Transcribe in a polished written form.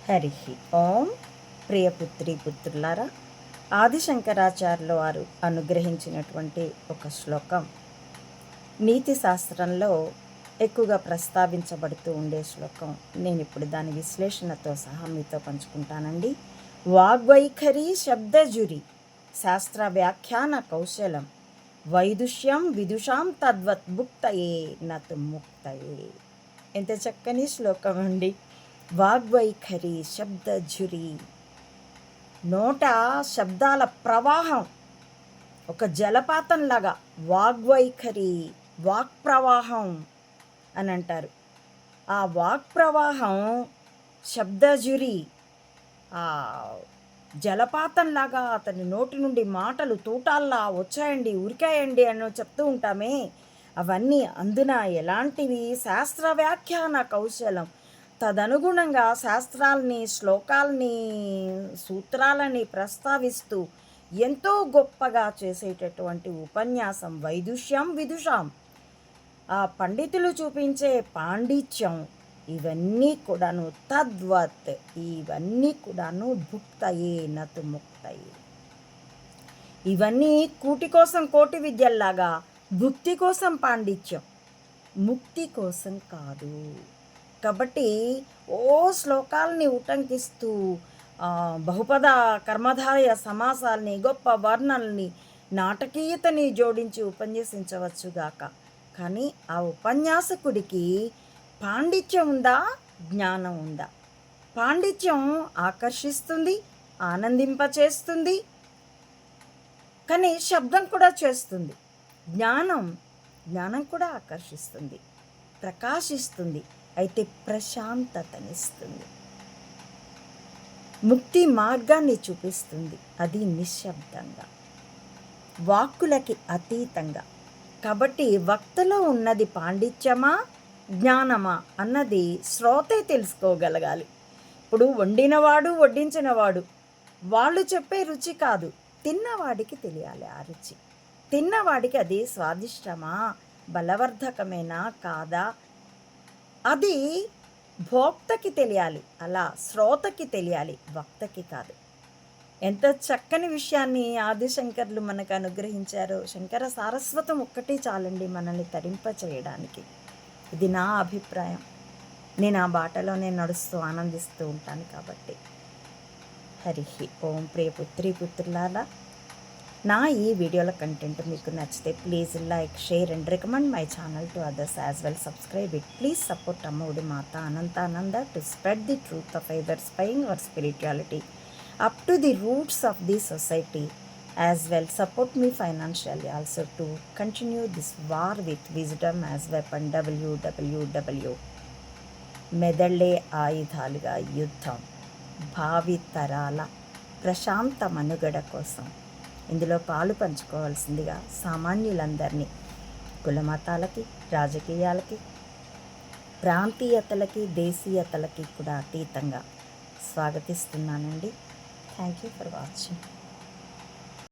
హరి ఓం. ప్రియపుత్రి పుత్రులారా, ఆదిశంకరాచార్యుల వారు అనుగ్రహించినటువంటి ఒక శ్లోకం నీతి శాస్త్రంలో ఎక్కువగా ప్రస్తావించబడుతూ ఉండే శ్లోకం. నేను ఇప్పుడు దాని విశ్లేషణతో సహా మీతో పంచుకుంటానండి. వాగ్వైఖరి శబ్దజురి శాస్త్ర వ్యాఖ్యాన కౌశలం వైదుష్యం విదుషాం తద్వత్ భుక్తయే నతు ముక్తయే. ఎంత చక్కని శ్లోకం అండి. వాగ్వైఖరి శబ్దజురి, నోట శబ్దాల ప్రవాహం ఒక జలపాతంలాగా. వాగ్వైఖరి వాక్ ప్రవాహం అని అంటారు. ఆ వాక్ ప్రవాహం శబ్దజురి, ఆ జలపాతంలాగా అతని నోటి నుండి మాటలు తూటాల్లా వచ్చాయండి, ఉరికాయండి అని చెప్తూ ఉంటామే, అవన్నీ అందున ఎలాంటివి? శాస్త్ర వ్యాఖ్యాన కౌశలం. తదనుగుణంగా శాస్త్రాలని, శ్లోకాలని, సూత్రాలని ప్రస్తావిస్తూ ఎంతో గొప్పగా చేసేటటువంటి ఉపన్యాసం. వైదుష్యం విదుషాం, ఆ పండితులు చూపించే పాండిత్యం, ఇవన్నీ కూడాను తద్వత్, ఇవన్నీ కూడాను భుక్తయే నతు ముక్తయే. ఇవన్నీ కూటి కోసం కోటి విద్యల్లాగా, భుక్తి కోసం పాండిత్యం, ముక్తి కోసం కాదు. కాబట్టి శ్లోకాలని ఉటంకిస్తూ బహుపద కర్మధారయ సమాసాలని, గొప్ప వర్ణల్ని, నాటకీయతని జోడించి ఉపన్యసించవచ్చుగాక. కానీ ఆ ఉపన్యాసకుడికి పాండిత్యం ఉందా, జ్ఞానం ఉందా? పాండిత్యం ఆకర్షిస్తుంది, ఆనందింపచేస్తుంది, కానీ శబ్దం కూడా చేస్తుంది. జ్ఞానం కూడా ఆకర్షిస్తుంది, ప్రకాశిస్తుంది, అయితే ప్రశాంతతనిస్తుంది, ముక్తి మార్గాన్ని చూపిస్తుంది. అది నిశ్శబ్దంగా, వాక్కులకి అతీతంగా. కాబట్టి వక్తలో ఉన్నది పాండిత్యమా, జ్ఞానమా అన్నది శ్రోతే తెలుసుకోగలగాలి. ఇప్పుడు వండినవాడు, వడ్డించినవాడు వాళ్ళు చెప్పే రుచి కాదు, తిన్నవాడికి తెలియాలి ఆ రుచి. తిన్నవాడికి అది స్వాదిష్టమా, బలవర్ధకమేనా కాదా, అది భోక్తకి తెలియాలి, అలా శ్రోతకి తెలియాలి, వక్తకి కాదు. ఎంత చక్కని విషయాన్ని ఆదిశంకర్లు మనకు అనుగ్రహించారో. శంకర సారస్వతం ఒక్కటే చాలండి మనల్ని తరింప చేయడానికి. ఇది నా అభిప్రాయం. నేను ఆ బాటలోనే నడుస్తూ ఆనందిస్తూ ఉంటాను. కాబట్టి హరి ఓం. ప్రియపుత్రి పుత్రులారా, నా ఈ వీడియోల కంటెంట్ మీకు నచ్చితే please like, share and recommend my channel to others as well. Subscribe it. Please support Ammaodi Mata Anantananda to spread the truth of diversifying our spirituality up to the roots of the society as well. Support me financially also to continue this war with wisdom as weapon. www. మెదళ్ళే ఆయుధాలుగా యుద్ధం, భావి తరాల ప్రశాంత మనుగడ కోసం ఇందులో పాలు పంచుకోవాల్సిందిగా సామాన్యులందరినీ కులమతాలకి, రాజకీయాలకి, ప్రాంతీయతలకి, దేశీయతలకి కూడా అతీతంగా స్వాగతిస్తున్నానండి. Thank you for watching.